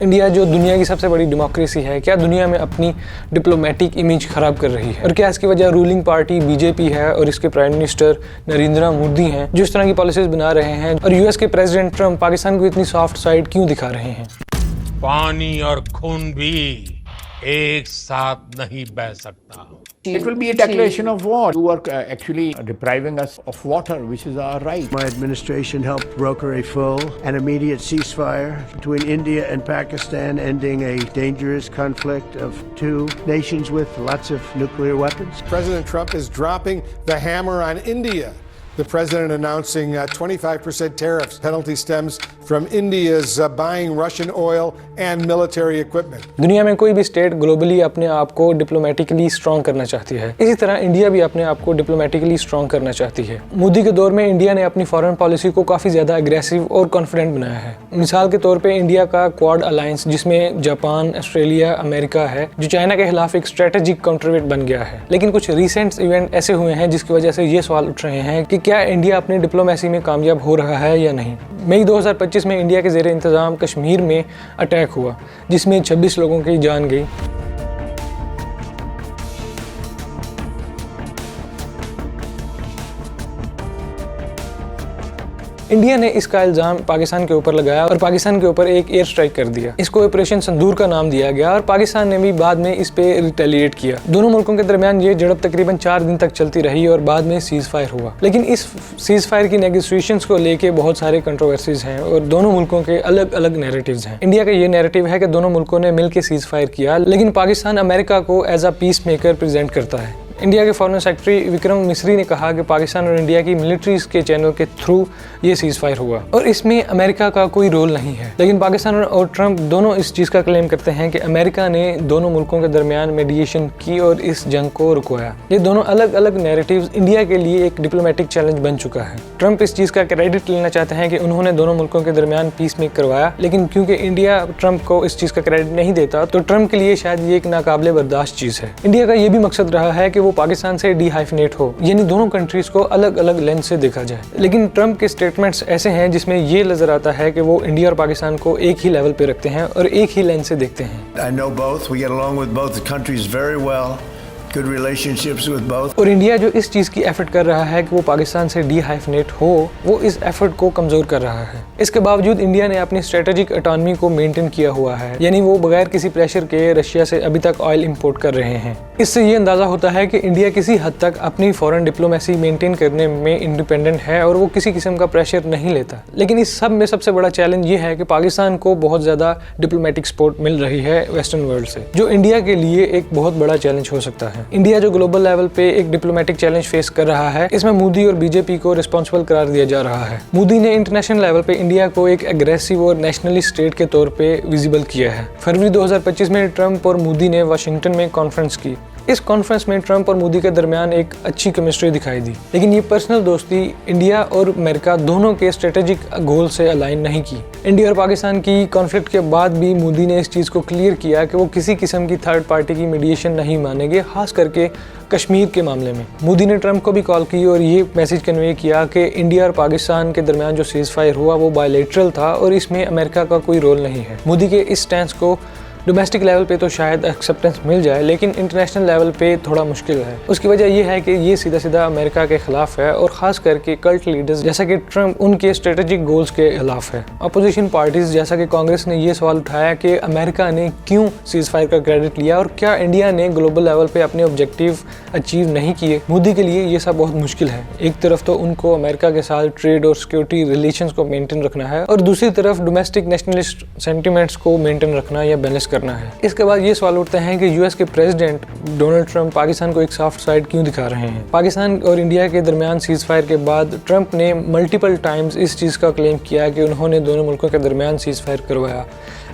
India जो दुनिया की सबसे बड़ी डेमोक्रेसी है, क्या दुनिया में अपनी डिप्लोमेटिक इमेज खराब कर रही है? और क्या इसकी वजह रूलिंग पार्टी बीजेपी है और इसके प्राइम मिनिस्टर नरेंद्र मोदी हैं, जो इस तरह की पॉलिसीज बना रहे हैं? और यूएस के प्रेसिडेंट ट्रंप पाकिस्तान को इतनी सॉफ्ट साइड क्यों दिखा रहे हैं? पानी और खून भी एक साथ नहीं बह सकता। It will be a declaration of war. You are actually depriving us of water, which is our right. My administration helped broker a full and immediate ceasefire between India and Pakistan, ending a dangerous conflict of two nations with lots of nuclear weapons. President Trump is dropping the hammer on India. The president announcing 25% tariffs. Penalty stems from India's buying Russian oil and military equipment. दुनिया में कोई भी state globally अपने आप को diplomatically strong करना चाहती है। इसी तरह इंडिया भी अपने आप को डिप्लोमेटिकली स्ट्रॉन्ग करना चाहती है। मोदी के दौर में इंडिया ने अपनी फॉरेन पॉलिसी को काफी ज्यादा अग्रेसिव और कॉन्फिडेंट बनाया है। मिसाल के तौर पे इंडिया का क्वाड अलायंस, जिसमें जापान, ऑस्ट्रेलिया, अमेरिका है, जो चाइना के खिलाफ एक स्ट्रेटेजिक काउंटरवेट बन गया है। लेकिन कुछ रिसेंट इवेंट ऐसे हुए हैं जिसकी वजह से ये सवाल उठ रहे हैं कि क्या इंडिया अपनी डिप्लोमेसी में कामयाब हो रहा है या नहीं। मई 2025 में इंडिया के ज़ेरे इंतज़ाम कश्मीर में अटैक हुआ, जिसमें 26 लोगों की जान गई। इंडिया ने इसका इल्जाम पाकिस्तान के ऊपर लगाया और पाकिस्तान के ऊपर एक एयर स्ट्राइक कर दिया। इसको ऑपरेशन संदूर का नाम दिया गया और पाकिस्तान ने भी बाद में इस पे रिटेलिएट किया। दोनों मुल्कों के दरमियान ये झड़प तकरीबन 4 दिन तक चलती रही और बाद में सीज फायर हुआ। लेकिन इस सीज फायर की नेगोशिएशंस को लेके बहुत सारे कंट्रोवर्सीज हैं और दोनों मुल्कों के अलग अलग नैरेटिव्स हैं। इंडिया का ये नैरेटिव है कि दोनों मुल्कों ने मिलकर सीज फायर किया, लेकिन पाकिस्तान अमेरिका को as a peace maker present करता है। इंडिया के फॉरेन सेक्रेटरी विक्रम मिस्री ने कहा कि पाकिस्तान और इंडिया की मिलिट्रीज के चैनल के थ्रू ये सीज फायर हुआ और इसमें अमेरिका का कोई रोल नहीं है। लेकिन पाकिस्तान और ट्रंप दोनों इस चीज़ का क्लेम करते हैं कि अमेरिका ने दोनों मुल्कों के दरमियान मेडिएशन की और इस जंग को रुकवाया। ये दोनों अलग अलग नैरेटिव्स इंडिया के लिए एक डिप्लोमेटिक चैलेंज बन चुका है। ट्रंप इस चीज़ का क्रेडिट लेना चाहते हैं कि उन्होंने दोनों मुल्कों के दरमियान पीस मेक करवाया, लेकिन क्योंकि इंडिया ट्रंप को इस चीज़ का क्रेडिट नहीं देता, तो ट्रंप के लिए शायद ये एक नाकाबिले बर्दाश्त चीज़ है। इंडिया का ये भी मकसद रहा है कि वो पाकिस्तान से डिहाइफिनेट हो, यानी दोनों कंट्रीज को अलग अलग लेंस से देखा जाए। लेकिन ट्रंप के स्टेटमेंट्स ऐसे हैं जिसमें ये नजर आता है कि वो इंडिया और पाकिस्तान को एक ही लेवल पे रखते हैं और एक ही लेंस से देखते हैं। I know both. We get along with both the countries very well. Good relationships with both. और इंडिया जो इस चीज़ की एफर्ट कर रहा है कि वो पाकिस्तान से डिहाइफिनेट हो, वो इस एफर्ट को कमज़ोर कर रहा है। इसके बावजूद इंडिया ने अपनी स्ट्रेटेजिक ऑटोनॉमी को मेंटेन किया हुआ है, यानी वो बगैर किसी प्रेशर के रशिया से अभी तक ऑयल इंपोर्ट कर रहे हैं। इससे ये अंदाज़ा होता है कि इंडिया किसी हद तक अपनी फॉरेन डिप्लोमेसी मेंटेन करने में इंडिपेंडेंट है और वो किसी किस्म का प्रेशर नहीं लेता। लेकिन इस सब में सबसे बड़ा चैलेंज ये है कि पाकिस्तान को बहुत ज़्यादा डिप्लोमेटिक सपोर्ट मिल रही है वेस्टर्न वर्ल्ड से, जो इंडिया के लिए एक बहुत बड़ा चैलेंज हो सकता है। इंडिया जो ग्लोबल लेवल पे एक डिप्लोमेटिक चैलेंज फेस कर रहा है, इसमें मोदी और बीजेपी को रिस्पॉन्सिबल करार दिया जा रहा है। मोदी ने इंटरनेशनल लेवल पे इंडिया को एक एग्रेसिव और नेशनलिस्ट स्टेट के तौर पे विजिबल किया है। फरवरी 2025 में ट्रंप और मोदी ने वाशिंगटन में कॉन्फ्रेंस की। इस कॉन्फ्रेंस में ट्रंप और मोदी के दरमियान एक अच्छी केमिस्ट्री दिखाई दी, लेकिन ये पर्सनल दोस्ती इंडिया और अमेरिका दोनों के स्ट्रेटेजिक गोल से अलाइन नहीं की। इंडिया और पाकिस्तान की कॉन्फ्लिक्ट के बाद भी मोदी ने इस चीज़ को क्लियर किया कि वो किसी किस्म की थर्ड पार्टी की मीडिएशन नहीं मानेंगे, खास करके कश्मीर के मामले में। मोदी ने ट्रंप को भी कॉल की और ये मैसेज कन्वे किया कि इंडिया और पाकिस्तान के दरमियान जो सीज फायर हुआ वो बायलैटरल था और इसमें अमेरिका का कोई रोल नहीं है। मोदी के इस स्टैंस को डोमेस्टिक लेवल पे तो शायद एक्सेप्टेंस मिल जाए, लेकिन इंटरनेशनल लेवल पे थोड़ा मुश्किल है। उसकी वजह यह है कि ये सीधा सीधा अमेरिका के खिलाफ है और ख़ास करके कल्ट लीडर्स जैसा कि ट्रंप उनके स्ट्रेटेजिक गोल्स के खिलाफ है। अपोजिशन पार्टीज जैसा कि कांग्रेस ने ये सवाल उठाया कि अमेरिका ने क्यों सीज फायर का क्रेडिट लिया और क्या इंडिया ने ग्लोबल लेवल पे अपने ऑब्जेक्टिव अचीव नहीं किए। मोदी के लिए ये सब बहुत मुश्किल है। एक तरफ तो उनको अमेरिका के साथ ट्रेड और सिक्योरिटी रिलेशंस को मेंटेन रखना है और दूसरी तरफ डोमेस्टिक नेशनलिस्ट सेंटिमेंट्स को मेंटेन रखना या बैलेंस करना है। इसके बाद ये सवाल उठते हैं कि यूएस के प्रेसिडेंट डोनाल्ड ट्रंप पाकिस्तान को एक सॉफ्ट साइड क्यों दिखा रहे हैं। पाकिस्तान और इंडिया के दरमियान सीज फायर के बाद ट्रंप ने मल्टीपल टाइम्स इस चीज़ का क्लेम किया कि उन्होंने दोनों मुल्कों के दरमियान सीज फायर करवाया,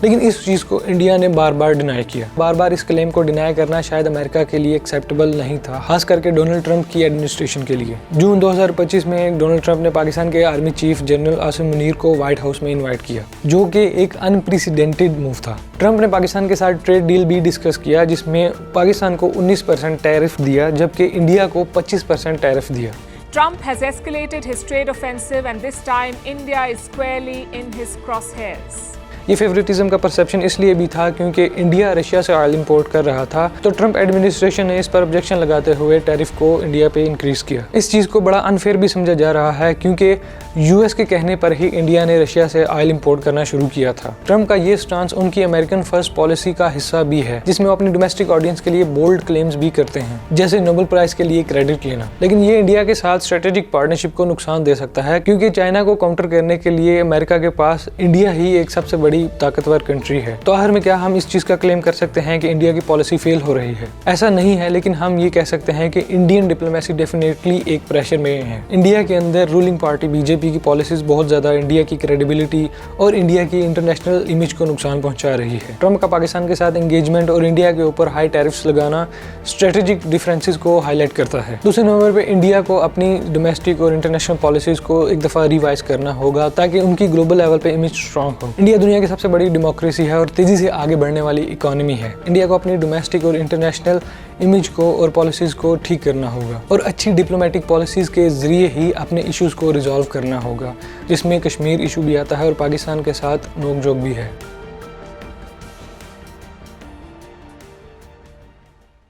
लेकिन इस चीज़ को इंडिया ने बार बार डिनाई किया। बार बार इस क्लेम को डिनाई करना शायद अमेरिका के लिए एक्सेप्टेबल नहीं था, खास करके डोनाल्ड ट्रंप की एडमिनिस्ट्रेशन के लिए। जून 2025 में डोनाल्ड ट्रंप ने पाकिस्तान के army chief general Asim Munir को व्हाइट हाउस में इन्वाइट किया, जो कि एक अनप्रेसिडेंटेड मूव था। ट्रंप ने पाकिस्तान के साथ ट्रेड डील भी डिस्कस किया, जिसमें पाकिस्तान को 19% टैरिफ दिया जबकि इंडिया को 25% टैरिफ दिया। Trump has escalated his trade offensive and this time India is squarely in his crosshairs. ये फेवरेटिज्म का परसेप्शन इसलिए भी था क्योंकि इंडिया रशिया से ऑयल इंपोर्ट कर रहा था, तो ट्रंप एडमिनिस्ट्रेशन ने इस पर ऑब्जेक्शन लगाते हुए टैरिफ को इंडिया पे इंक्रीज किया। इस चीज़ को बड़ा अनफेयर भी समझा जा रहा है क्योंकि यूएस के कहने पर ही इंडिया ने रशिया से ऑयल इंपोर्ट करना शुरू किया था। ट्रंप का ये स्टांस उनकी अमेरिकन फर्स्ट पॉलिसी का हिस्सा भी है, जिसमें वो अपनी डोमेस्टिक ऑडियंस के लिए बोल्ड क्लेम्स भी करते हैं, जैसे नोबेल प्राइज के लिए क्रेडिट लेना। लेकिन ये इंडिया के साथ स्ट्रेटेजिक पार्टनरशिप को नुकसान दे सकता है क्योंकि चाइना को काउंटर करने के लिए अमेरिका के पास इंडिया ही एक सबसे बड़ी ताकतवर कंट्री है। तो आखिर में क्या हम इस चीज का क्लेम कर सकते हैं कि इंडिया की पॉलिसी फेल हो रही है? ऐसा नहीं है, लेकिन हम ये कह सकते हैं कि इंडियन डिप्लोमेसी डेफिनेटली एक प्रेशर में है। इंडिया के अंदर रूलिंग पार्टी बीजेपी की पॉलिसीज बहुत ज्यादा इंडिया की क्रेडिबिलिटी और इंडिया की इंटरनेशनल इमेज को नुकसान पहुंचा रही है। ट्रंप का पाकिस्तान के साथ एंगेजमेंट और इंडिया के ऊपर हाई टैरिफ्स लगाना स्ट्रेटेजिक डिफरेंसेस को हाईलाइट करता है। दूसरे नंबर पे इंडिया को अपनी डोमेस्टिक और इंटरनेशनल पॉलिसीज को एक दफा रिवाइज करना होगा ताकि उनकी ग्लोबल लेवल पे इमेज स्ट्रांग हो। इंडिया दुनिया की सबसे बड़ी डेमोक्रेसी है और तेजी से आगे बढ़ने वाली इकोनॉमी है। इंडिया को अपनी डोमेस्टिक और इंटरनेशनल इमेज को और पॉलिसीज को ठीक करना होगा और अच्छी डिप्लोमेटिक पॉलिसीज के जरिए ही अपने इश्यूज को रिजॉल्व करना होगा, जिसमें कश्मीर इशू भी आता है और पाकिस्तान के साथ नोक झोंक भी है।